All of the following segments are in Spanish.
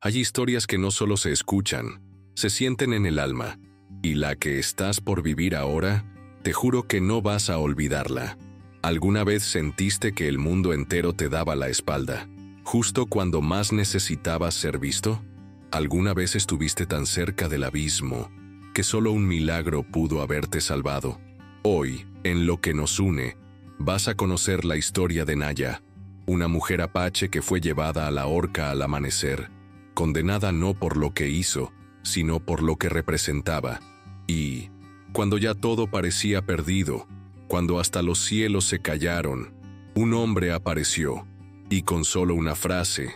Hay historias que no solo se escuchan, se sienten en el alma, y la que estás por vivir ahora, te juro que no vas a olvidarla. ¿Alguna vez sentiste que el mundo entero te daba la espalda, justo cuando más necesitabas ser visto? ¿Alguna vez estuviste tan cerca del abismo que solo un milagro pudo haberte salvado? Hoy, en Lo que nos une, vas a conocer la historia de Naya, una mujer apache que fue llevada a la horca al amanecer, condenada no por lo que hizo, sino por lo que representaba. Y, cuando ya todo parecía perdido, cuando hasta los cielos se callaron, un hombre apareció, y con solo una frase,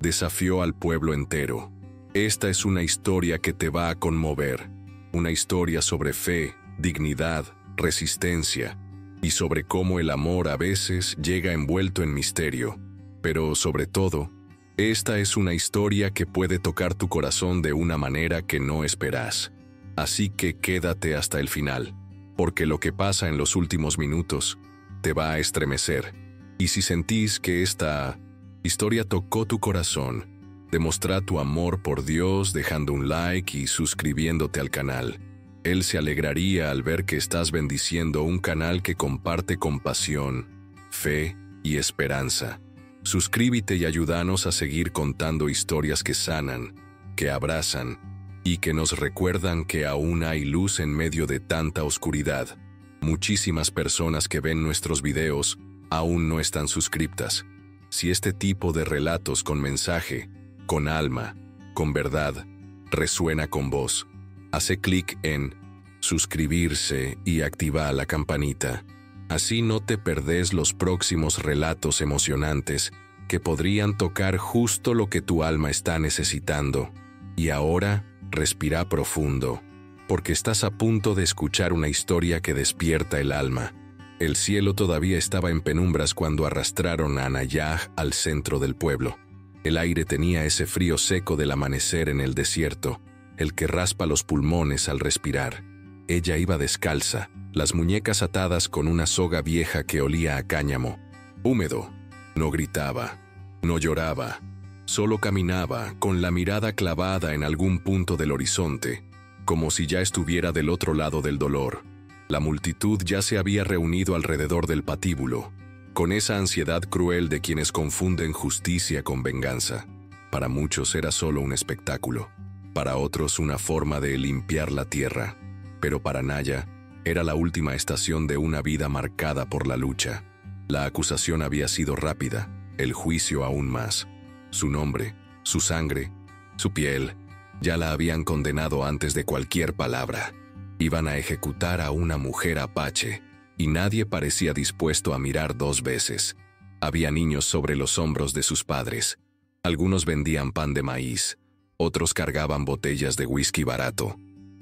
desafió al pueblo entero. Esta es una historia que te va a conmover, una historia sobre fe, dignidad, resistencia, y sobre cómo el amor a veces llega envuelto en misterio. Pero sobre todo, esta es una historia que puede tocar tu corazón de una manera que no esperas. Así que quédate hasta el final, porque lo que pasa en los últimos minutos te va a estremecer. Y si sentís que esta historia tocó tu corazón, demostrá tu amor por Dios dejando un like y suscribiéndote al canal. Él se alegraría al ver que estás bendiciendo un canal que comparte compasión, fe y esperanza. Suscríbete y ayúdanos a seguir contando historias que sanan, que abrazan y que nos recuerdan que aún hay luz en medio de tanta oscuridad. Muchísimas personas que ven nuestros videos aún no están suscriptas. Si este tipo de relatos con mensaje, con alma, con verdad, resuena con vos, hace clic en suscribirse y activa la campanita. Así no te perdés los próximos relatos emocionantes que podrían tocar justo lo que tu alma está necesitando. Y ahora, respira profundo, porque estás a punto de escuchar una historia que despierta el alma. El cielo todavía estaba en penumbras cuando arrastraron a Naya al centro del pueblo. El aire tenía ese frío seco del amanecer en el desierto, el que raspa los pulmones al respirar. Ella iba descalza, las muñecas atadas con una soga vieja que olía a cáñamo. Húmedo. No gritaba, no lloraba, solo caminaba con la mirada clavada en algún punto del horizonte, como si ya estuviera del otro lado del dolor. La multitud ya se había reunido alrededor del patíbulo, con esa ansiedad cruel de quienes confunden justicia con venganza. Para muchos era solo un espectáculo, para otros una forma de limpiar la tierra, pero para Naya era la última estación de una vida marcada por la lucha. La acusación había sido rápida, el juicio aún más. Su nombre, su sangre, su piel, ya la habían condenado antes de cualquier palabra. Iban a ejecutar a una mujer apache, y nadie parecía dispuesto a mirar dos veces. Había niños sobre los hombros de sus padres. Algunos vendían pan de maíz, otros cargaban botellas de whisky barato.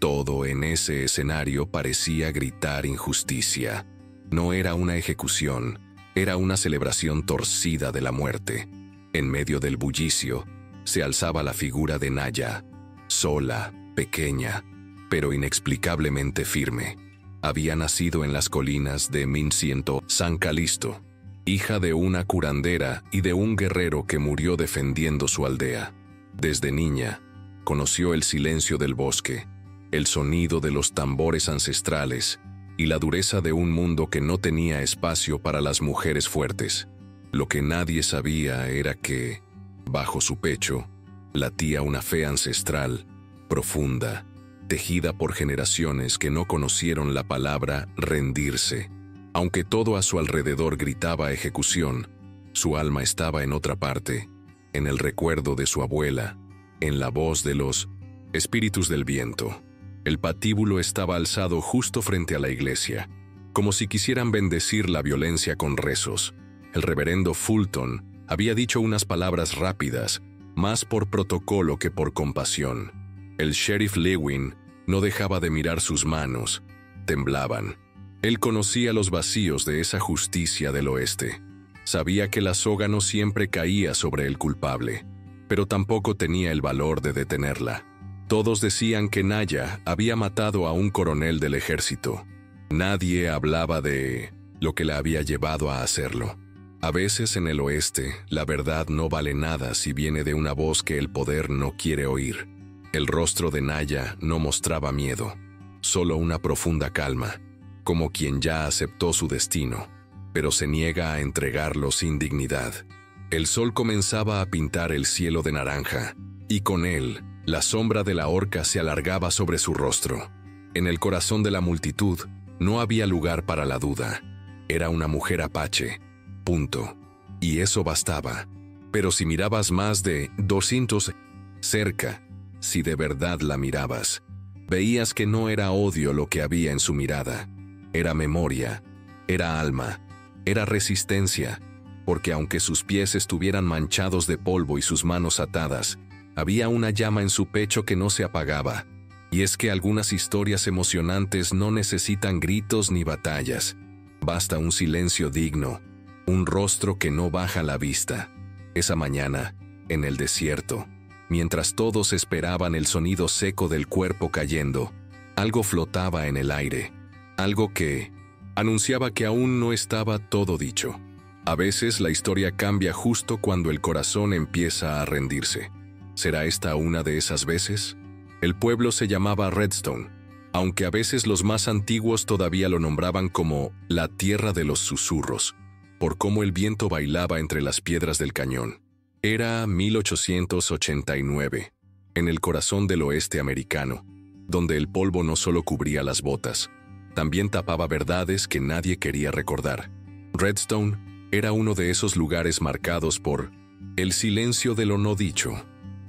Todo en ese escenario parecía gritar injusticia. No era una ejecución, era una celebración torcida de la muerte. En medio del bullicio, se alzaba la figura de Naya, sola, pequeña, pero inexplicablemente firme. Había nacido en las colinas de Minciento, San Calisto, hija de una curandera y de un guerrero que murió defendiendo su aldea. Desde niña, conoció el silencio del bosque, el sonido de los tambores ancestrales y la dureza de un mundo que no tenía espacio para las mujeres fuertes. Lo que nadie sabía era que, bajo su pecho, latía una fe ancestral, profunda, tejida por generaciones que no conocieron la palabra rendirse. Aunque todo a su alrededor gritaba ejecución, su alma estaba en otra parte, en el recuerdo de su abuela, en la voz de los espíritus del viento. El patíbulo estaba alzado justo frente a la iglesia, como si quisieran bendecir la violencia con rezos. El reverendo Fulton había dicho unas palabras rápidas, más por protocolo que por compasión. El sheriff Lewin no dejaba de mirar sus manos, temblaban. Él conocía los vacíos de esa justicia del oeste. Sabía que la soga no siempre caía sobre el culpable, pero tampoco tenía el valor de detenerla. Todos decían que Naya había matado a un coronel del ejército. Nadie hablaba de lo que la había llevado a hacerlo. A veces en el oeste, la verdad no vale nada si viene de una voz que el poder no quiere oír. El rostro de Naya no mostraba miedo, solo una profunda calma, como quien ya aceptó su destino, pero se niega a entregarlo sin dignidad. El sol comenzaba a pintar el cielo de naranja, y con él, la sombra de la horca se alargaba sobre su rostro. En el corazón de la multitud no había lugar para la duda. Era una mujer apache. Punto. Y eso bastaba. Pero si mirabas más de 200 cerca, si de verdad la mirabas, veías que no era odio lo que había en su mirada. Era memoria, era alma, era resistencia, porque aunque sus pies estuvieran manchados de polvo y sus manos atadas, había una llama en su pecho que no se apagaba. Y es que algunas historias emocionantes no necesitan gritos ni batallas. Basta un silencio digno, un rostro que no baja la vista. Esa mañana, en el desierto, mientras todos esperaban el sonido seco del cuerpo cayendo, algo flotaba en el aire, algo que anunciaba que aún no estaba todo dicho. A veces la historia cambia justo cuando el corazón empieza a rendirse. ¿Será esta una de esas veces? El pueblo se llamaba Redstone, aunque a veces los más antiguos todavía lo nombraban como la tierra de los susurros, por cómo el viento bailaba entre las piedras del cañón. Era 1889, en el corazón del oeste americano, donde el polvo no solo cubría las botas, también tapaba verdades que nadie quería recordar. Redstone era uno de esos lugares marcados por el silencio de lo no dicho,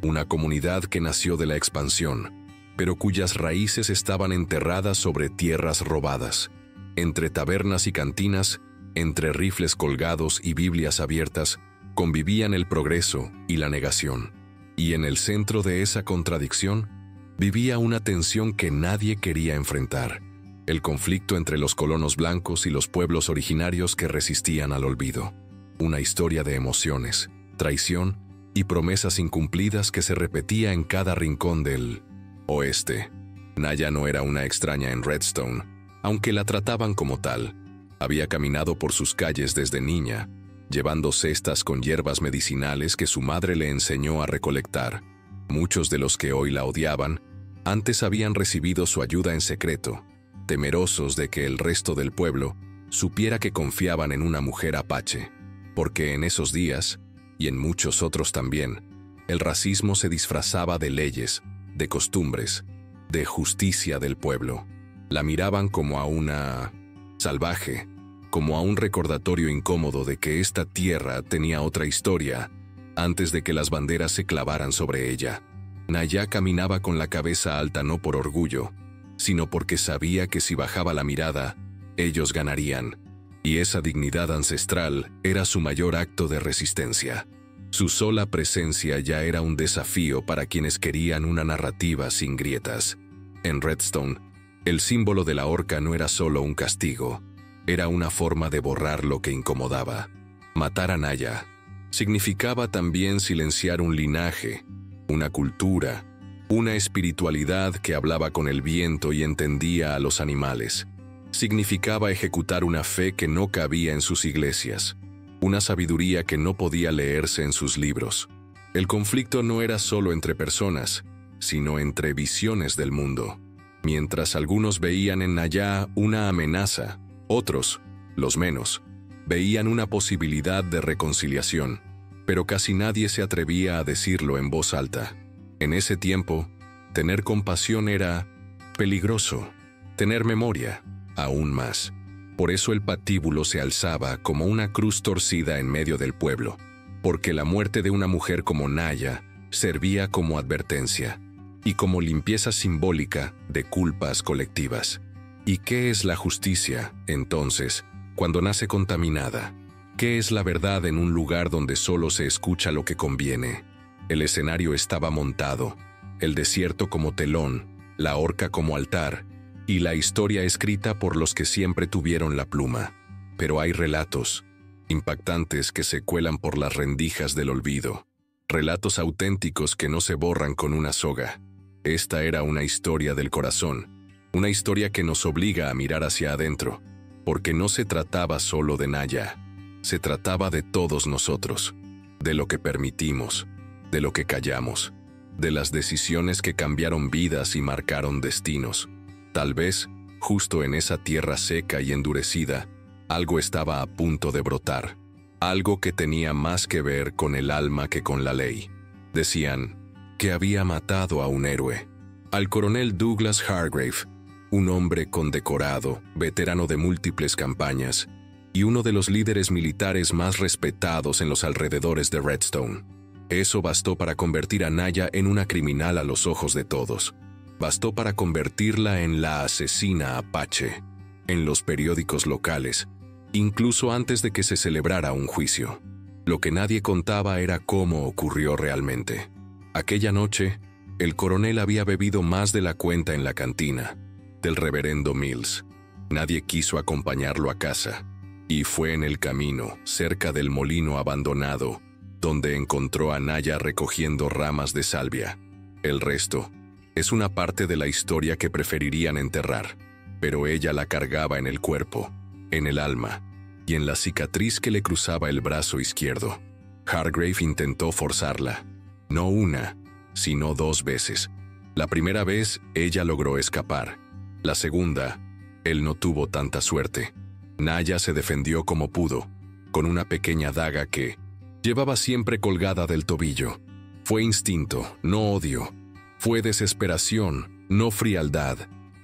una comunidad que nació de la expansión, pero cuyas raíces estaban enterradas sobre tierras robadas, entre tabernas y cantinas, entre rifles colgados y Biblias abiertas, convivían el progreso y la negación. Y en el centro de esa contradicción, vivía una tensión que nadie quería enfrentar, el conflicto entre los colonos blancos y los pueblos originarios que resistían al olvido. Una historia de emociones, traición y promesas incumplidas que se repetía en cada rincón del oeste. Naya no era una extraña en Redstone, aunque la trataban como tal. Había caminado por sus calles desde niña, llevando cestas con hierbas medicinales que su madre le enseñó a recolectar. Muchos de los que hoy la odiaban, antes habían recibido su ayuda en secreto, temerosos de que el resto del pueblo supiera que confiaban en una mujer apache, porque en esos días, y en muchos otros también, el racismo se disfrazaba de leyes, de costumbres, de justicia del pueblo. La miraban como a una salvaje, como a un recordatorio incómodo de que esta tierra tenía otra historia antes de que las banderas se clavaran sobre ella. Naya caminaba con la cabeza alta no por orgullo, sino porque sabía que si bajaba la mirada, ellos ganarían, y esa dignidad ancestral era su mayor acto de resistencia. Su sola presencia ya era un desafío para quienes querían una narrativa sin grietas. En Redstone, el símbolo de la horca no era solo un castigo, era una forma de borrar lo que incomodaba. Matar a Naya significaba también silenciar un linaje, una cultura, una espiritualidad que hablaba con el viento y entendía a los animales. Significaba ejecutar una fe que no cabía en sus iglesias, una sabiduría que no podía leerse en sus libros. El conflicto no era solo entre personas, sino entre visiones del mundo. Mientras algunos veían en Naya una amenaza, otros, los menos, veían una posibilidad de reconciliación, pero casi nadie se atrevía a decirlo en voz alta. En ese tiempo, tener compasión era peligroso, tener memoria, aún más. Por eso el patíbulo se alzaba como una cruz torcida en medio del pueblo, porque la muerte de una mujer como Naya servía como advertencia y como limpieza simbólica de culpas colectivas. ¿Y qué es la justicia, entonces, cuando nace contaminada? ¿Qué es la verdad en un lugar donde solo se escucha lo que conviene? El escenario estaba montado, el desierto como telón, la horca como altar, y la historia escrita por los que siempre tuvieron la pluma. Pero hay relatos impactantes que se cuelan por las rendijas del olvido. Relatos auténticos que no se borran con una soga. Esta era una historia del corazón. Una historia que nos obliga a mirar hacia adentro, porque no se trataba solo de Naya. Se trataba de todos nosotros, de lo que permitimos, de lo que callamos, de las decisiones que cambiaron vidas y marcaron destinos. Tal vez, justo en esa tierra seca y endurecida, algo estaba a punto de brotar, algo que tenía más que ver con el alma que con la ley. Decían que había matado a un héroe, al coronel Douglas Hargrave, un hombre condecorado, veterano de múltiples campañas, y uno de los líderes militares más respetados en los alrededores de Redstone. Eso bastó para convertir a Naya en una criminal a los ojos de todos. Bastó para convertirla en la asesina apache, en los periódicos locales, incluso antes de que se celebrara un juicio. Lo que nadie contaba era cómo ocurrió realmente. Aquella noche, el coronel había bebido más de la cuenta en la cantina del reverendo Mills. Nadie quiso acompañarlo a casa, y fue en el camino, cerca del molino abandonado, donde encontró a Naya recogiendo ramas de salvia. El resto es una parte de la historia que preferirían enterrar, pero ella la cargaba en el cuerpo, en el alma, y en la cicatriz que le cruzaba el brazo izquierdo. Hargrave intentó forzarla, no una, sino 2 veces. La primera vez, ella logró escapar. La segunda, él no tuvo tanta suerte. Naya se defendió como pudo, con una pequeña daga que llevaba siempre colgada del tobillo. Fue instinto, no odio. Fue desesperación, no frialdad.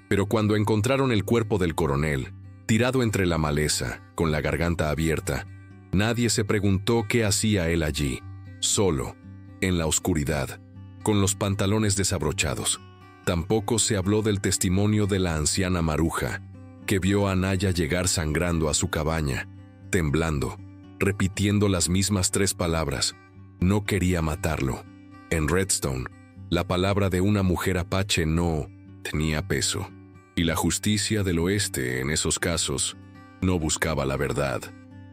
Pero cuando encontraron el cuerpo del coronel, tirado entre la maleza, con la garganta abierta, nadie se preguntó qué hacía él allí, solo, en la oscuridad, con los pantalones desabrochados. Tampoco se habló del testimonio de la anciana maruja, que vio a Naya llegar sangrando a su cabaña, temblando, repitiendo las mismas 3 palabras. No quería matarlo. En Redstone, la palabra de una mujer apache no tenía peso. Y la justicia del oeste, en esos casos, no buscaba la verdad,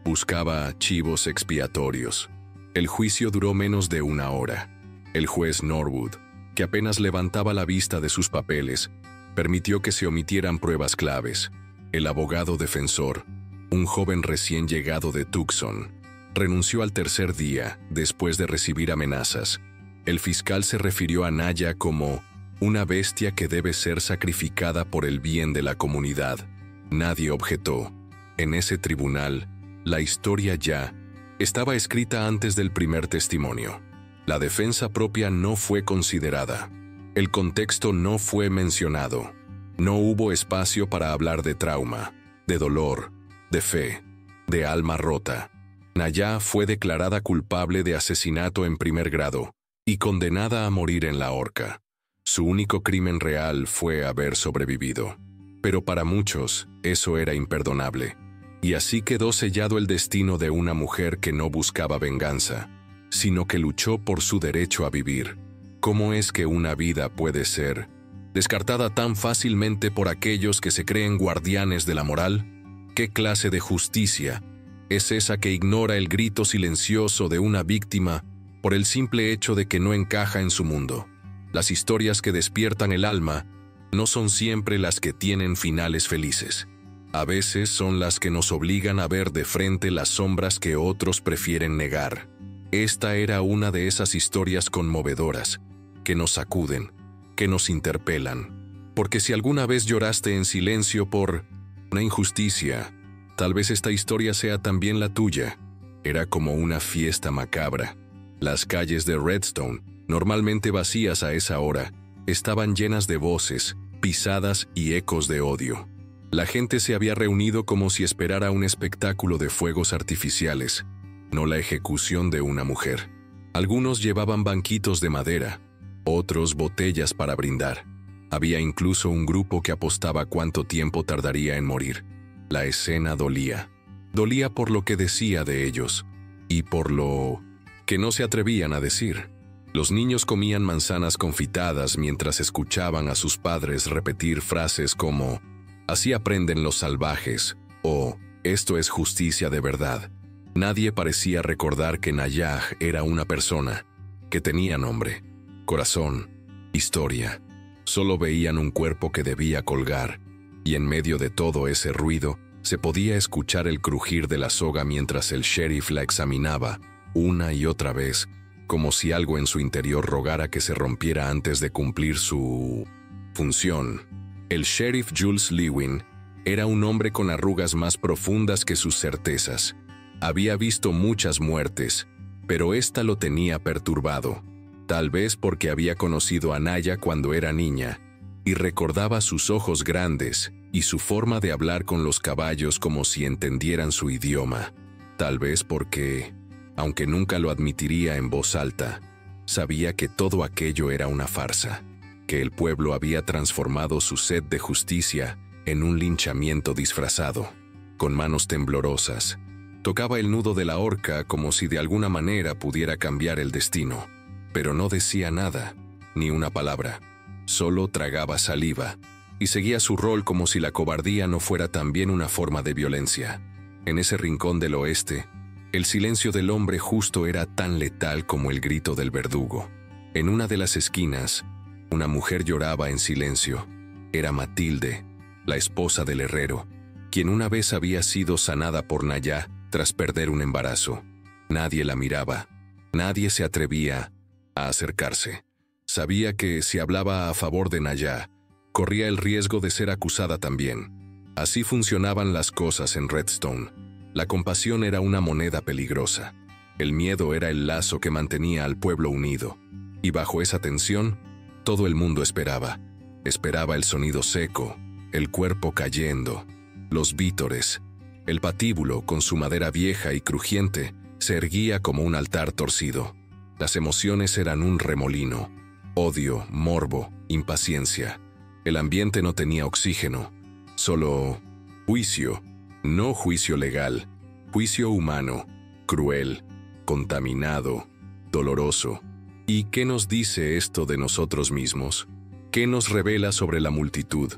buscaba chivos expiatorios. El juicio duró menos de 1 hora. El juez Norwood, que apenas levantaba la vista de sus papeles, permitió que se omitieran pruebas claves. El abogado defensor, un joven recién llegado de Tucson, renunció al tercer día después de recibir amenazas. El fiscal se refirió a Naya como una bestia que debe ser sacrificada por el bien de la comunidad. Nadie objetó. En ese tribunal, la historia ya estaba escrita antes del primer testimonio. La defensa propia no fue considerada. El contexto no fue mencionado. No hubo espacio para hablar de trauma, de dolor, de fe, de alma rota. Naya fue declarada culpable de asesinato en primer grado y condenada a morir en la horca. Su único crimen real fue haber sobrevivido. Pero para muchos, eso era imperdonable. Y así quedó sellado el destino de una mujer que no buscaba venganza, sino que luchó por su derecho a vivir. ¿Cómo es que una vida puede ser descartada tan fácilmente por aquellos que se creen guardianes de la moral? ¿Qué clase de justicia es esa que ignora el grito silencioso de una víctima por el simple hecho de que no encaja en su mundo? Las historias que despiertan el alma no son siempre las que tienen finales felices. A veces son las que nos obligan a ver de frente las sombras que otros prefieren negar. Esta era una de esas historias conmovedoras, que nos sacuden, que nos interpelan. Porque si alguna vez lloraste en silencio por una injusticia, tal vez esta historia sea también la tuya. Era como una fiesta macabra. Las calles de Redstone, normalmente vacías a esa hora, estaban llenas de voces, pisadas y ecos de odio. La gente se había reunido como si esperara un espectáculo de fuegos artificiales, no la ejecución de una mujer. Algunos llevaban banquitos de madera, otros botellas para brindar. Había incluso un grupo que apostaba cuánto tiempo tardaría en morir. La escena dolía. Dolía por lo que decía de ellos, y por lo que no se atrevían a decir. Los niños comían manzanas confitadas mientras escuchaban a sus padres repetir frases como «Así aprenden los salvajes» o «Esto es justicia de verdad». Nadie parecía recordar que Naya era una persona, que tenía nombre, corazón, historia. Solo veían un cuerpo que debía colgar, y en medio de todo ese ruido, Se podía escuchar el crujir de la soga mientras el sheriff la examinaba, una y otra vez, como si algo en su interior rogara que se rompiera antes de cumplir su función. El sheriff Jules Lewin era un hombre con arrugas más profundas que sus certezas. Había visto muchas muertes, pero esta lo tenía perturbado, tal vez porque había conocido a Naya cuando era niña, y recordaba sus ojos grandes y su forma de hablar con los caballos como si entendieran su idioma. Tal vez porque, aunque nunca lo admitiría en voz alta, sabía que todo aquello era una farsa, que el pueblo había transformado su sed de justicia en un linchamiento disfrazado. Con manos temblorosas, tocaba el nudo de la horca como si de alguna manera pudiera cambiar el destino, pero no decía nada, ni una palabra. Solo tragaba saliva y seguía su rol como si la cobardía no fuera también una forma de violencia. En ese rincón del oeste, el silencio del hombre justo era tan letal como el grito del verdugo. En una de las esquinas, una mujer lloraba en silencio. Era Matilde, la esposa del herrero, quien una vez había sido sanada por Naya tras perder un embarazo. Nadie la miraba, nadie se atrevía a acercarse. Sabía que si hablaba a favor de Naya, corría el riesgo de ser acusada también. Así funcionaban las cosas en Redstone. La compasión era una moneda peligrosa. El miedo era el lazo que mantenía al pueblo unido. Y bajo esa tensión, todo el mundo esperaba. Esperaba el sonido seco, el cuerpo cayendo, los vítores. El patíbulo, con su madera vieja y crujiente, se erguía como un altar torcido. Las emociones eran un remolino. Odio, morbo, impaciencia. El ambiente no tenía oxígeno, solo juicio, no juicio legal, juicio humano, cruel, contaminado, doloroso. ¿Y qué nos dice esto de nosotros mismos? ¿Qué nos revela sobre la multitud,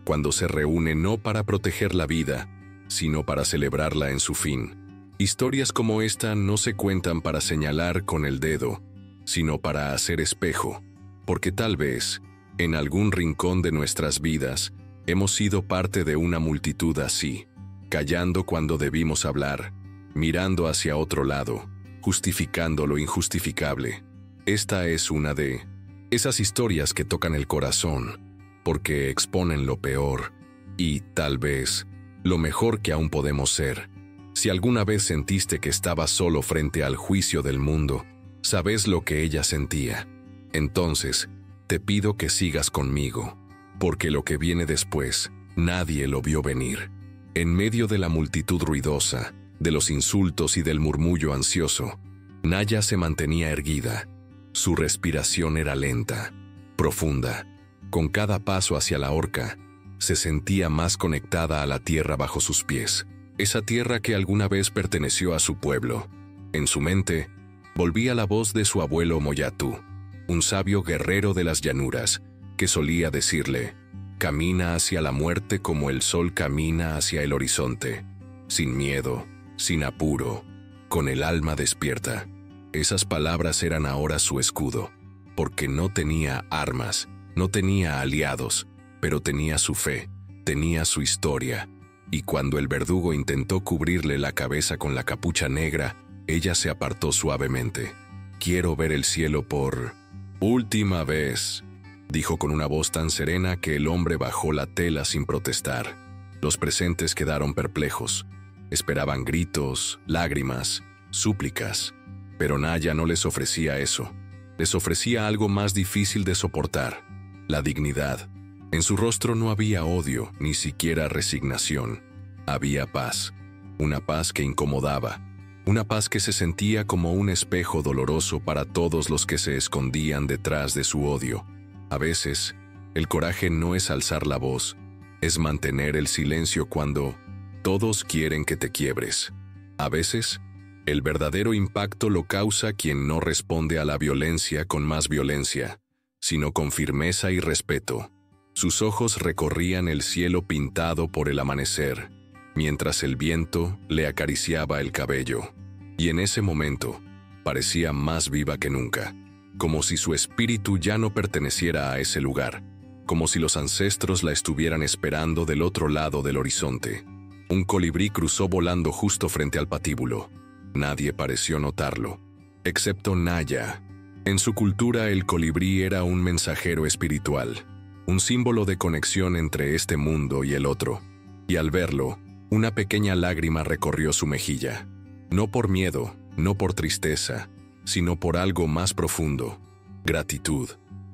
cuando se reúne no para proteger la vida, sino para celebrarla en su fin? Historias como esta no se cuentan para señalar con el dedo, sino para hacer espejo, porque tal vez, en algún rincón de nuestras vidas, hemos sido parte de una multitud así, callando cuando debimos hablar, mirando hacia otro lado, justificando lo injustificable. Esta es una de esas historias que tocan el corazón, porque exponen lo peor y, tal vez, lo mejor que aún podemos ser. Si alguna vez sentiste que estabas solo frente al juicio del mundo, sabes lo que ella sentía. Entonces, te pido que sigas conmigo, porque lo que viene después, nadie lo vio venir. En medio de la multitud ruidosa, de los insultos y del murmullo ansioso, Naya se mantenía erguida. Su respiración era lenta, profunda. Con cada paso hacia la horca, se sentía más conectada a la tierra bajo sus pies, esa tierra que alguna vez perteneció a su pueblo. En su mente, volvía la voz de su abuelo Moyatu, un sabio guerrero de las llanuras, que solía decirle: camina hacia la muerte como el sol camina hacia el horizonte, sin miedo, sin apuro, con el alma despierta. Esas palabras eran ahora su escudo, porque no tenía armas, no tenía aliados, pero tenía su fe, tenía su historia, y cuando el verdugo intentó cubrirle la cabeza con la capucha negra, ella se apartó suavemente. «Quiero ver el cielo por última vez», dijo con una voz tan serena que el hombre bajó la tela sin protestar. Los presentes quedaron perplejos. Esperaban gritos, lágrimas, súplicas. Pero Naya no les ofrecía eso. Les ofrecía algo más difícil de soportar: la dignidad. En su rostro no había odio, ni siquiera resignación. Había paz. Una paz que incomodaba. Una paz que se sentía como un espejo doloroso para todos los que se escondían detrás de su odio. A veces, el coraje no es alzar la voz, es mantener el silencio cuando todos quieren que te quiebres. A veces, el verdadero impacto lo causa quien no responde a la violencia con más violencia, sino con firmeza y respeto. Sus ojos recorrían el cielo pintado por el amanecer, mientras el viento le acariciaba el cabello. Y en ese momento, parecía más viva que nunca, como si su espíritu ya no perteneciera a ese lugar, como si los ancestros la estuvieran esperando del otro lado del horizonte. Un colibrí cruzó volando justo frente al patíbulo. Nadie pareció notarlo, excepto Naya. En su cultura, el colibrí era un mensajero espiritual, un símbolo de conexión entre este mundo y el otro. Y al verlo, una pequeña lágrima recorrió su mejilla. No por miedo, no por tristeza, sino por algo más profundo: gratitud.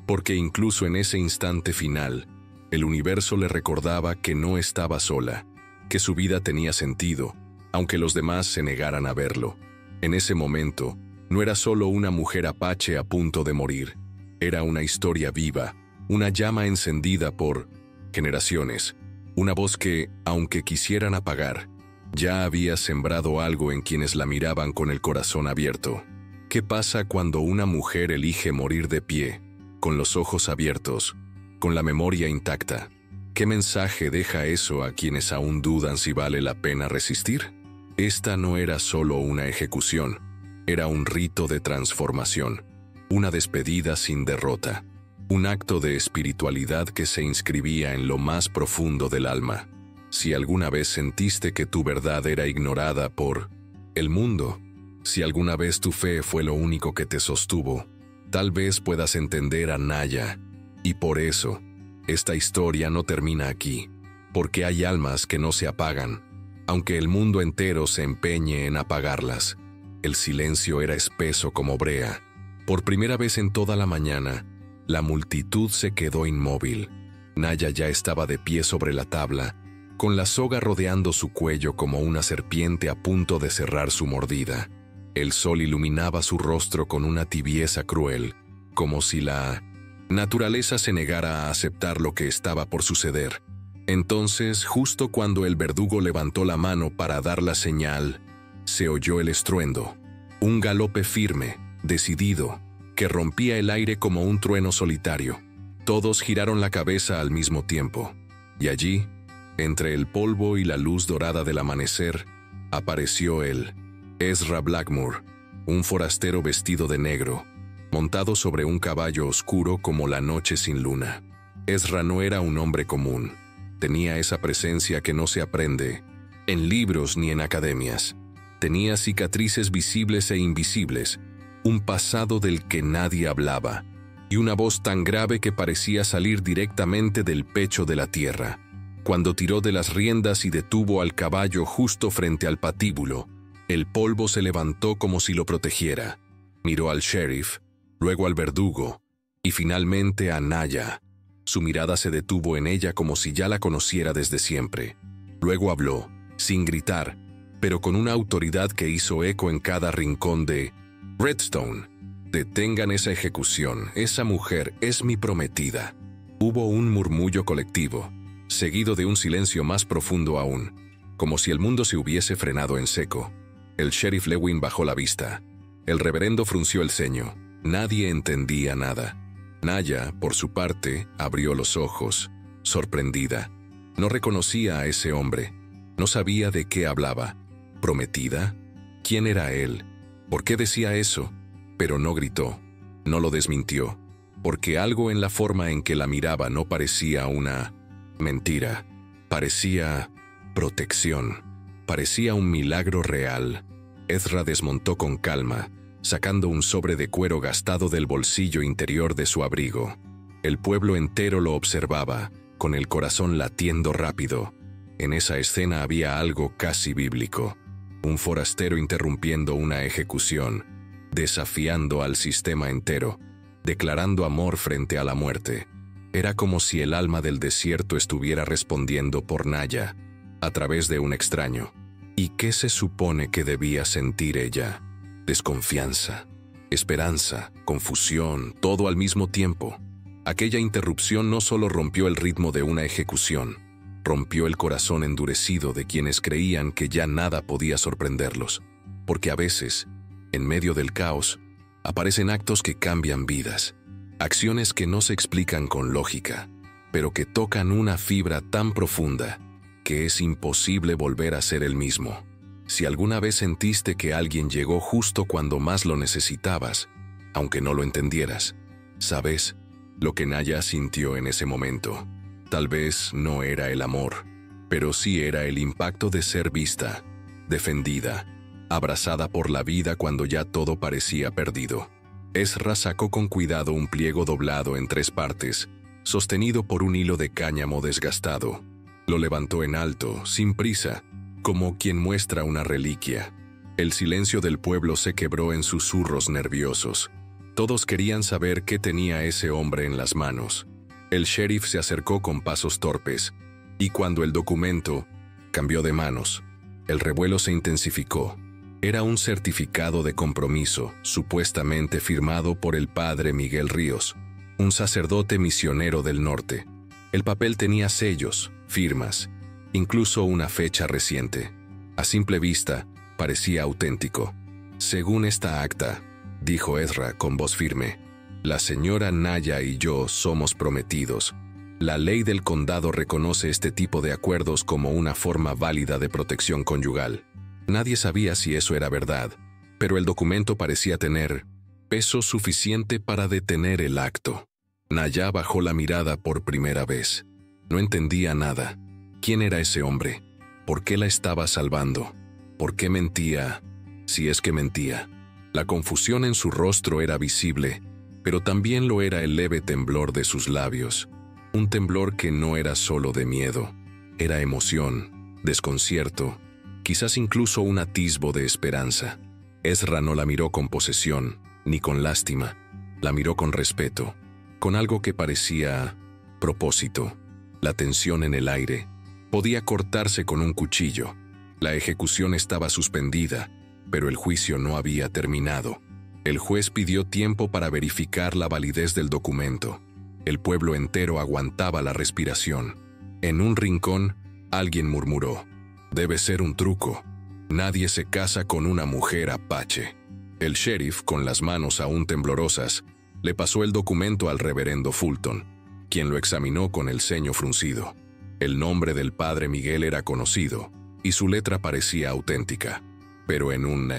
Porque incluso en ese instante final, el universo le recordaba que no estaba sola, que su vida tenía sentido, aunque los demás se negaran a verlo. En ese momento, no era solo una mujer apache a punto de morir, era una historia viva, una llama encendida por generaciones, una voz que, aunque quisieran apagar, ya había sembrado algo en quienes la miraban con el corazón abierto. ¿Qué pasa cuando una mujer elige morir de pie, con los ojos abiertos, con la memoria intacta? ¿Qué mensaje deja eso a quienes aún dudan si vale la pena resistir? Esta no era solo una ejecución, era un rito de transformación, una despedida sin derrota, un acto de espiritualidad que se inscribía en lo más profundo del alma. Si alguna vez sentiste que tu verdad era ignorada por el mundo, si alguna vez tu fe fue lo único que te sostuvo, tal vez puedas entender a Naya. Y por eso, esta historia no termina aquí, porque hay almas que no se apagan, aunque el mundo entero se empeñe en apagarlas. El silencio era espeso como brea. Por primera vez en toda la mañana, la multitud se quedó inmóvil. Naya ya estaba de pie sobre la tabla, con la soga rodeando su cuello como una serpiente a punto de cerrar su mordida. El sol iluminaba su rostro con una tibieza cruel, como si la naturaleza se negara a aceptar lo que estaba por suceder. Entonces, justo cuando el verdugo levantó la mano para dar la señal, se oyó el estruendo, un galope firme, decidido, que rompía el aire como un trueno solitario. Todos giraron la cabeza al mismo tiempo, y allí, entre el polvo y la luz dorada del amanecer, apareció él, Ezra Blackmore, un forastero vestido de negro, montado sobre un caballo oscuro como la noche sin luna. Ezra no era un hombre común, tenía esa presencia que no se aprende en libros ni en academias. Tenía cicatrices visibles e invisibles, un pasado del que nadie hablaba, y una voz tan grave que parecía salir directamente del pecho de la tierra. Cuando tiró de las riendas y detuvo al caballo justo frente al patíbulo, el polvo se levantó como si lo protegiera. Miró al sheriff, luego al verdugo, y finalmente a Naya. Su mirada se detuvo en ella como si ya la conociera desde siempre. Luego habló, sin gritar, pero con una autoridad que hizo eco en cada rincón de Redstone. Detengan esa ejecución, esa mujer es mi prometida. Hubo un murmullo colectivo, seguido de un silencio más profundo aún, como si el mundo se hubiese frenado en seco. El sheriff Lewin bajó la vista. El reverendo frunció el ceño. Nadie entendía nada. Naya, por su parte, abrió los ojos, sorprendida. No reconocía a ese hombre. No sabía de qué hablaba. ¿Prometida? ¿Quién era él? ¿Por qué decía eso? Pero no gritó, no lo desmintió, porque algo en la forma en que la miraba no parecía una mentira. Parecía protección, parecía un milagro real. Ezra desmontó con calma, sacando un sobre de cuero gastado del bolsillo interior de su abrigo. El pueblo entero lo observaba, con el corazón latiendo rápido. En esa escena había algo casi bíblico. Un forastero interrumpiendo una ejecución, desafiando al sistema entero, declarando amor frente a la muerte. Era como si el alma del desierto estuviera respondiendo por Naya, a través de un extraño. ¿Y qué se supone que debía sentir ella? Desconfianza, esperanza, confusión, todo al mismo tiempo. Aquella interrupción no solo rompió el ritmo de una ejecución, rompió el corazón endurecido de quienes creían que ya nada podía sorprenderlos, porque a veces, en medio del caos, aparecen actos que cambian vidas, acciones que no se explican con lógica, pero que tocan una fibra tan profunda que es imposible volver a ser el mismo. Si alguna vez sentiste que alguien llegó justo cuando más lo necesitabas, aunque no lo entendieras, ¿sabes lo que Naya sintió en ese momento? Tal vez no era el amor, pero sí era el impacto de ser vista, defendida, abrazada por la vida cuando ya todo parecía perdido. Ezra sacó con cuidado un pliego doblado en 3 partes, sostenido por un hilo de cáñamo desgastado. Lo levantó en alto, sin prisa, como quien muestra una reliquia. El silencio del pueblo se quebró en susurros nerviosos. Todos querían saber qué tenía ese hombre en las manos. El sheriff se acercó con pasos torpes, y cuando el documento cambió de manos, el revuelo se intensificó. Era un certificado de compromiso, supuestamente firmado por el padre Miguel Ríos, un sacerdote misionero del norte. El papel tenía sellos, firmas, incluso una fecha reciente. A simple vista, parecía auténtico. Según esta acta, dijo Ezra con voz firme, la señora Naya y yo somos prometidos. La ley del condado reconoce este tipo de acuerdos como una forma válida de protección conyugal. Nadie sabía si eso era verdad, pero el documento parecía tener peso suficiente para detener el acto. Naya bajó la mirada por primera vez. No entendía nada. ¿Quién era ese hombre? ¿Por qué la estaba salvando? ¿Por qué mentía? Si es que mentía. La confusión en su rostro era visible, pero también lo era el leve temblor de sus labios. Un temblor que no era solo de miedo. Era emoción, desconcierto, quizás incluso un atisbo de esperanza. Ezra no la miró con posesión, ni con lástima. La miró con respeto, con algo que parecía propósito. La tensión en el aire podía cortarse con un cuchillo. La ejecución estaba suspendida, pero el juicio no había terminado. El juez pidió tiempo para verificar la validez del documento. El pueblo entero aguantaba la respiración. En un rincón, alguien murmuró: «Debe ser un truco. Nadie se casa con una mujer apache». El sheriff, con las manos aún temblorosas, le pasó el documento al reverendo Fulton, quien lo examinó con el ceño fruncido. El nombre del padre Miguel era conocido, y su letra parecía auténtica. Pero en un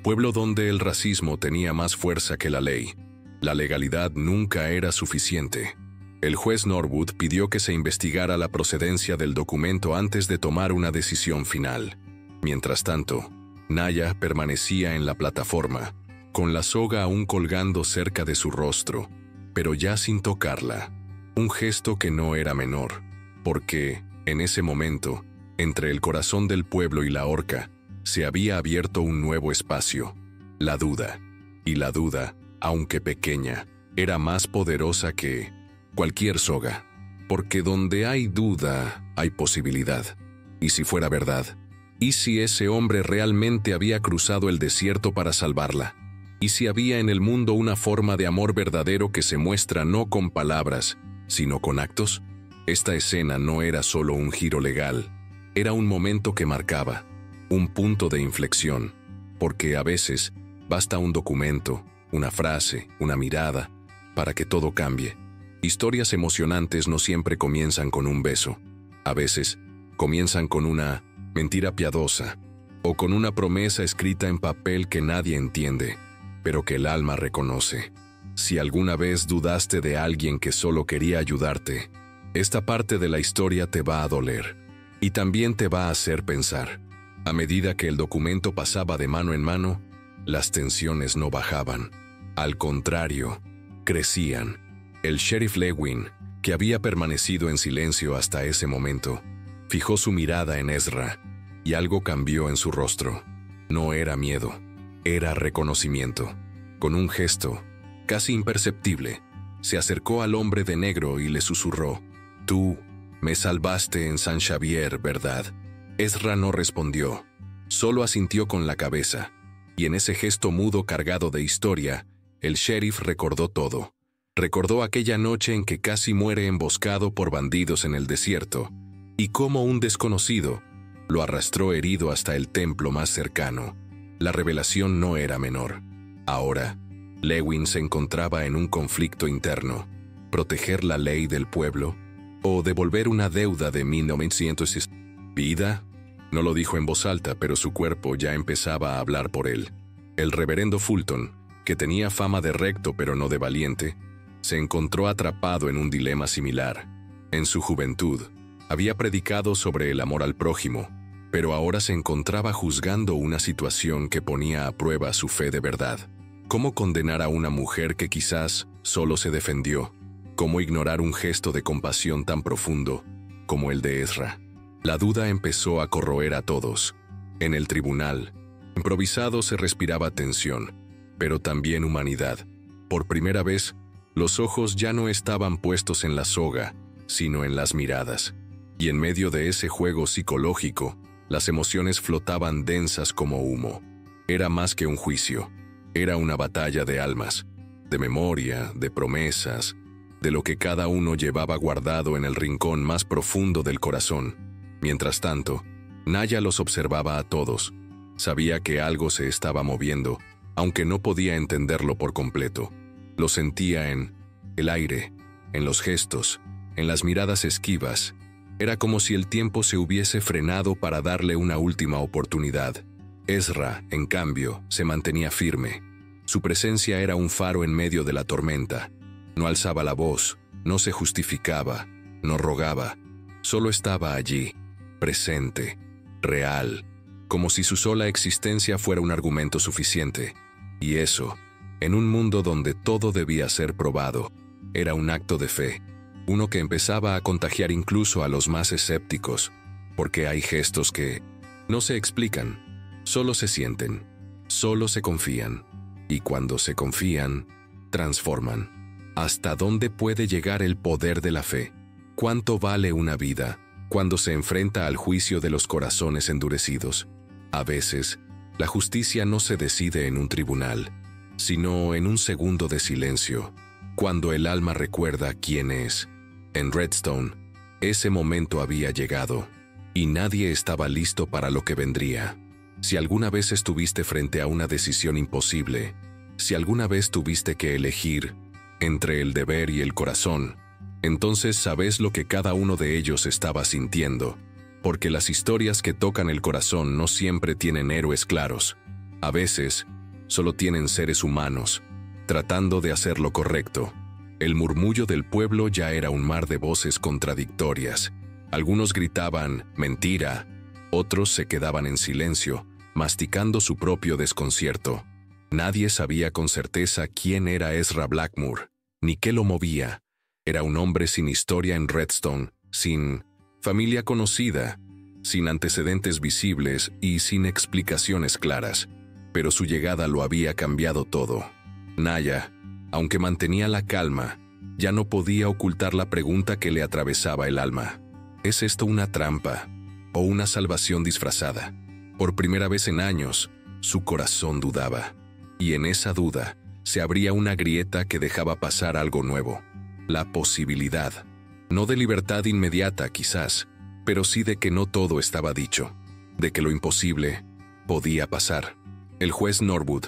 pueblo donde el racismo tenía más fuerza que la ley, la legalidad nunca era suficiente. El juez Norwood pidió que se investigara la procedencia del documento antes de tomar una decisión final. Mientras tanto, Naya permanecía en la plataforma, con la soga aún colgando cerca de su rostro, pero ya sin tocarla. Un gesto que no era menor, porque, en ese momento, entre el corazón del pueblo y la horca, se había abierto un nuevo espacio, la duda. Y la duda, aunque pequeña, era más poderosa que cualquier soga, porque donde hay duda, hay posibilidad. ¿Y si fuera verdad? ¿Y si ese hombre realmente había cruzado el desierto para salvarla? ¿Y si había en el mundo una forma de amor verdadero que se muestra no con palabras, sino con actos? Esta escena no era solo un giro legal, era un momento que marcaba, un punto de inflexión, porque a veces basta un documento, una frase, una mirada, para que todo cambie. Historias emocionantes no siempre comienzan con un beso. A veces, comienzan con una mentira piadosa, o con una promesa escrita en papel que nadie entiende, pero que el alma reconoce. Si alguna vez dudaste de alguien que solo quería ayudarte, esta parte de la historia te va a doler, y también te va a hacer pensar. A medida que el documento pasaba de mano en mano, las tensiones no bajaban. Al contrario, crecían. El sheriff Lewin, que había permanecido en silencio hasta ese momento, fijó su mirada en Ezra, y algo cambió en su rostro. No era miedo, era reconocimiento. Con un gesto, casi imperceptible, se acercó al hombre de negro y le susurró: «Tú me salvaste en San Xavier, ¿verdad?». Ezra no respondió, solo asintió con la cabeza, y en ese gesto mudo cargado de historia, el sheriff recordó todo. Recordó aquella noche en que casi muere emboscado por bandidos en el desierto, y cómo un desconocido lo arrastró herido hasta el templo más cercano. La revelación no era menor. Ahora, Lewin se encontraba en un conflicto interno: proteger la ley del pueblo o devolver una deuda de 1900. ¿Vida? No lo dijo en voz alta, pero su cuerpo ya empezaba a hablar por él. El reverendo Fulton, que tenía fama de recto pero no de valiente, se encontró atrapado en un dilema similar. En su juventud, Había predicado sobre el amor al prójimo, pero ahora se encontraba juzgando una situación que ponía a prueba su fe de verdad. ¿Cómo condenar a una mujer que quizás solo se defendió? ¿Cómo ignorar un gesto de compasión tan profundo como el de Ezra? La duda empezó a corroer a todos. En el tribunal, improvisado, se respiraba tensión, pero también humanidad. Por primera vez, los ojos ya no estaban puestos en la soga, sino en las miradas. Y en medio de ese juego psicológico, las emociones flotaban densas como humo. Era más que un juicio. Era una batalla de almas, de memoria, de promesas, de lo que cada uno llevaba guardado en el rincón más profundo del corazón. Mientras tanto, Naya los observaba a todos. Sabía que algo se estaba moviendo, aunque no podía entenderlo por completo. Lo sentía en el aire, en los gestos, en las miradas esquivas. Era como si el tiempo se hubiese frenado para darle una última oportunidad. Ezra, en cambio, se mantenía firme. Su presencia era un faro en medio de la tormenta. No alzaba la voz, no se justificaba, no rogaba. Solo estaba allí, presente, real, como si su sola existencia fuera un argumento suficiente. Y eso, en un mundo donde todo debía ser probado, era un acto de fe, uno que empezaba a contagiar incluso a los más escépticos, porque hay gestos que no se explican. Solo se sienten, solo se confían, y cuando se confían, transforman. ¿Hasta dónde puede llegar el poder de la fe? ¿Cuánto vale una vida cuando se enfrenta al juicio de los corazones endurecidos? A veces, la justicia no se decide en un tribunal, sino en un segundo de silencio, cuando el alma recuerda quién es. En Redstone, ese momento había llegado, y nadie estaba listo para lo que vendría. Si alguna vez estuviste frente a una decisión imposible, si alguna vez tuviste que elegir entre el deber y el corazón, entonces sabes lo que cada uno de ellos estaba sintiendo, porque las historias que tocan el corazón no siempre tienen héroes claros. A veces, solo tienen seres humanos, tratando de hacer lo correcto. El murmullo del pueblo ya era un mar de voces contradictorias. Algunos gritaban «mentira», otros se quedaban en silencio, masticando su propio desconcierto. Nadie sabía con certeza quién era Ezra Blackmore, ni qué lo movía. Era un hombre sin historia en Redstone, sin familia conocida, sin antecedentes visibles y sin explicaciones claras. Pero su llegada lo había cambiado todo. Naya, aunque mantenía la calma, ya no podía ocultar la pregunta que le atravesaba el alma. ¿Es esto una trampa o una salvación disfrazada? Por primera vez en años, su corazón dudaba. Y en esa duda, se abría una grieta que dejaba pasar algo nuevo. La posibilidad, no de libertad inmediata quizás, pero sí de que no todo estaba dicho, de que lo imposible podía pasar. El juez Norwood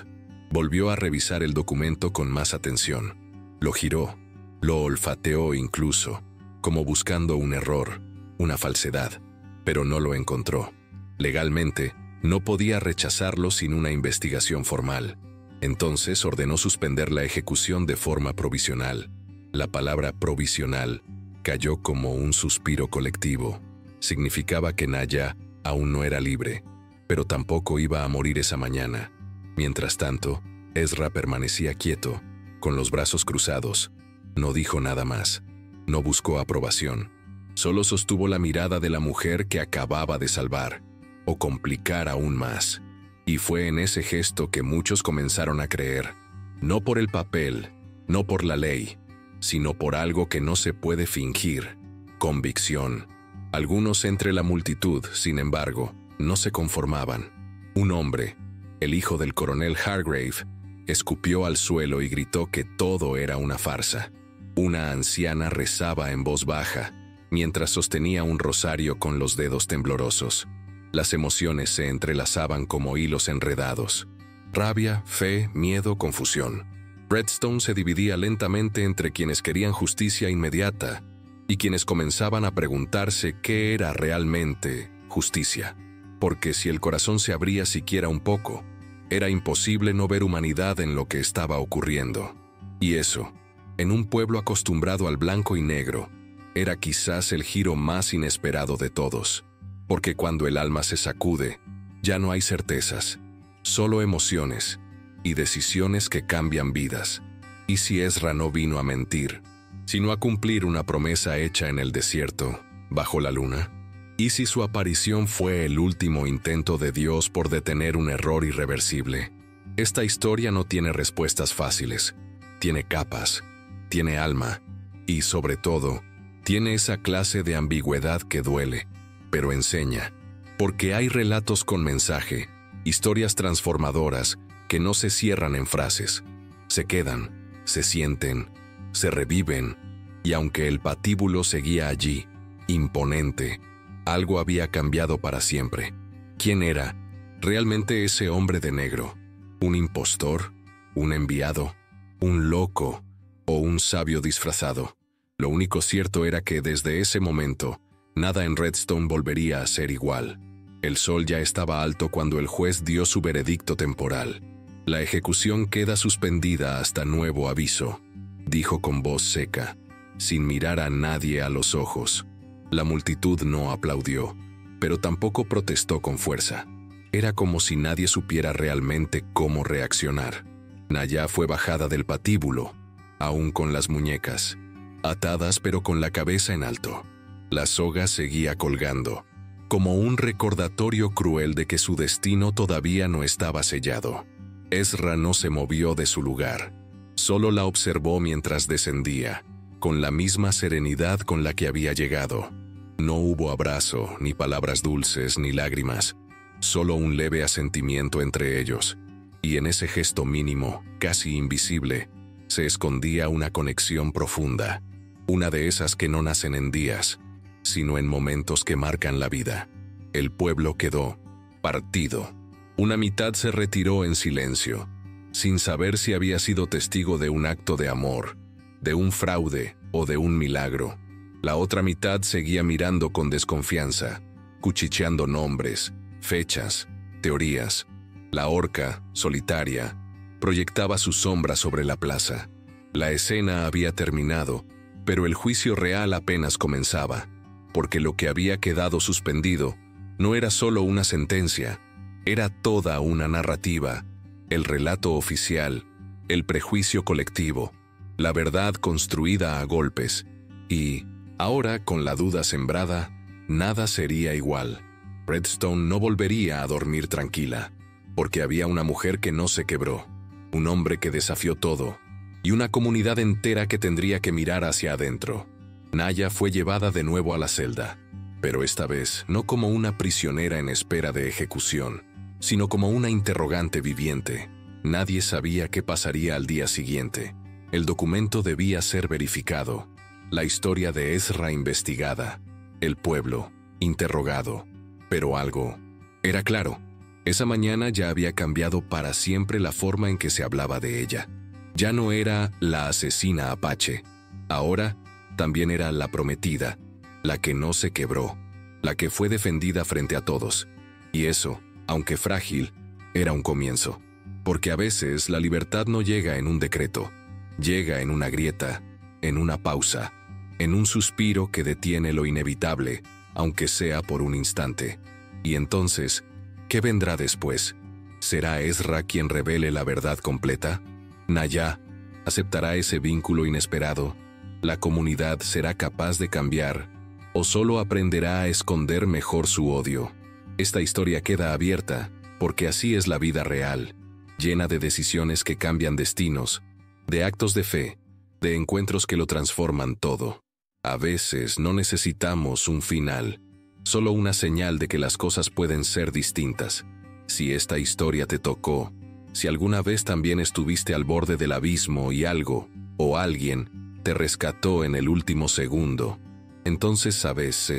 volvió a revisar el documento con más atención. Lo giró, lo olfateó incluso, como buscando un error, una falsedad, pero no lo encontró. Legalmente, no podía rechazarlo sin una investigación formal. Entonces ordenó suspender la ejecución de forma provisional. La palabra provisional cayó como un suspiro colectivo. Significaba que Naya aún no era libre, pero tampoco iba a morir esa mañana. Mientras tanto, Ezra permanecía quieto, con los brazos cruzados. No dijo nada más. No buscó aprobación. Solo sostuvo la mirada de la mujer que acababa de salvar, o complicar aún más. Y fue en ese gesto que muchos comenzaron a creer. No por el papel, no por la ley, sino por algo que no se puede fingir: convicción. Algunos entre la multitud, sin embargo, no se conformaban. Un hombre, el hijo del coronel Hargrave, escupió al suelo y gritó que todo era una farsa. Una anciana rezaba en voz baja, mientras sostenía un rosario con los dedos temblorosos. Las emociones se entrelazaban como hilos enredados. Rabia, fe, miedo, confusión. Redstone se dividía lentamente entre quienes querían justicia inmediata y quienes comenzaban a preguntarse qué era realmente justicia. Porque si el corazón se abría siquiera un poco, era imposible no ver humanidad en lo que estaba ocurriendo. Y eso, en un pueblo acostumbrado al blanco y negro, era quizás el giro más inesperado de todos, porque cuando el alma se sacude, ya no hay certezas, solo emociones y decisiones que cambian vidas. ¿Y si Ezra no vino a mentir, sino a cumplir una promesa hecha en el desierto, bajo la luna? ¿Y si su aparición fue el último intento de Dios por detener un error irreversible? Esta historia no tiene respuestas fáciles, tiene capas, tiene alma y, sobre todo, tiene esa clase de ambigüedad que duele, pero enseña, porque hay relatos con mensaje, historias transformadoras que no se cierran en frases, se quedan, se sienten, se reviven, y aunque el patíbulo seguía allí, imponente, algo había cambiado para siempre. ¿Quién era realmente ese hombre de negro? ¿Un impostor? ¿Un enviado? ¿Un loco? ¿O un sabio disfrazado? Lo único cierto era que desde ese momento, nada en Redstone volvería a ser igual. El sol ya estaba alto cuando el juez dio su veredicto temporal. La ejecución queda suspendida hasta nuevo aviso, dijo con voz seca, sin mirar a nadie a los ojos. La multitud no aplaudió, pero tampoco protestó con fuerza. Era como si nadie supiera realmente cómo reaccionar. Naya fue bajada del patíbulo, aún con las muñecas, atadas pero con la cabeza en alto. La soga seguía colgando, como un recordatorio cruel de que su destino todavía no estaba sellado. Ezra no se movió de su lugar, solo la observó mientras descendía, con la misma serenidad con la que había llegado. No hubo abrazo, ni palabras dulces, ni lágrimas, solo un leve asentimiento entre ellos, y en ese gesto mínimo, casi invisible, se escondía una conexión profunda, una de esas que no nacen en días, sino en momentos que marcan la vida. El pueblo quedó partido. Una mitad se retiró en silencio, sin saber si había sido testigo de un acto de amor, de un fraude o de un milagro. La otra mitad seguía mirando con desconfianza, cuchicheando nombres, fechas, teorías. La horca, solitaria, proyectaba su sombra sobre la plaza. La escena había terminado, pero el juicio real apenas comenzaba, porque lo que había quedado suspendido no era solo una sentencia, era toda una narrativa, el relato oficial, el prejuicio colectivo, la verdad construida a golpes, y, ahora con la duda sembrada, nada sería igual. Redstone no volvería a dormir tranquila, porque había una mujer que no se quebró, un hombre que desafió todo, y una comunidad entera que tendría que mirar hacia adentro. Naya fue llevada de nuevo a la celda, pero esta vez no como una prisionera en espera de ejecución, sino como una interrogante viviente. Nadie sabía qué pasaría al día siguiente. El documento debía ser verificado, la historia de Ezra investigada, el pueblo interrogado. Pero algo era claro. Esa mañana ya había cambiado para siempre la forma en que se hablaba de ella. Ya no era la asesina apache. Ahora también era la prometida, la que no se quebró, la que fue defendida frente a todos. Y eso, aunque frágil, era un comienzo. Porque a veces la libertad no llega en un decreto, llega en una grieta, en una pausa, en un suspiro que detiene lo inevitable, aunque sea por un instante. Y entonces, ¿qué vendrá después? ¿Será Ezra quien revele la verdad completa? Naya aceptará ese vínculo inesperado. ¿La comunidad será capaz de cambiar o solo aprenderá a esconder mejor su odio? Esta historia queda abierta, porque así es la vida real, llena de decisiones que cambian destinos, de actos de fe, de encuentros que lo transforman todo. A veces no necesitamos un final, solo una señal de que las cosas pueden ser distintas. Si esta historia te tocó, si alguna vez también estuviste al borde del abismo y algo, o alguien, te rescató en el último segundo, entonces sabes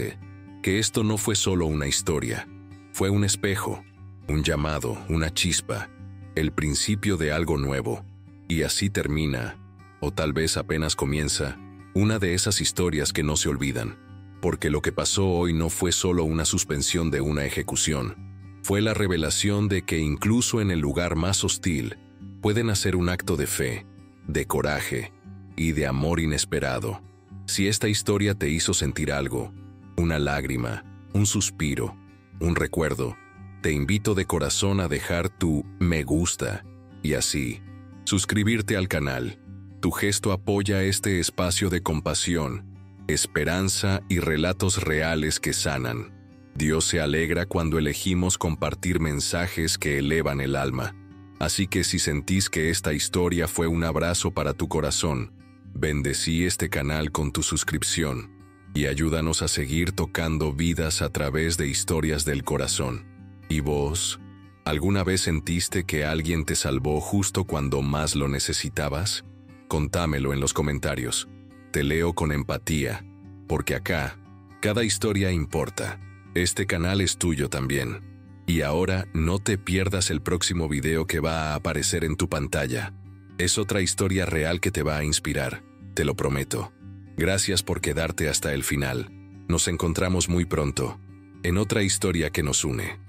que esto no fue solo una historia, fue un espejo, un llamado, una chispa, el principio de algo nuevo. Y así termina, o tal vez apenas comienza, una de esas historias que no se olvidan. Porque lo que pasó hoy no fue solo una suspensión de una ejecución, fue la revelación de que incluso en el lugar más hostil puede nacer un acto de fe, de coraje y de amor inesperado. Si esta historia te hizo sentir algo, una lágrima, un suspiro, un recuerdo, te invito de corazón a dejar tu me gusta y así suscribirte al canal. Tu gesto apoya este espacio de compasión, esperanza y relatos reales que sanan. Dios se alegra cuando elegimos compartir mensajes que elevan el alma. Así que si sentís que esta historia fue un abrazo para tu corazón, bendecí este canal con tu suscripción y ayúdanos a seguir tocando vidas a través de historias del corazón. ¿Y vos? ¿Alguna vez sentiste que alguien te salvó justo cuando más lo necesitabas? Contámelo en los comentarios. Te leo con empatía, porque acá, cada historia importa. Este canal es tuyo también. Y ahora no te pierdas el próximo video que va a aparecer en tu pantalla. Es otra historia real que te va a inspirar, te lo prometo. Gracias por quedarte hasta el final. Nos encontramos muy pronto, en otra historia que nos une.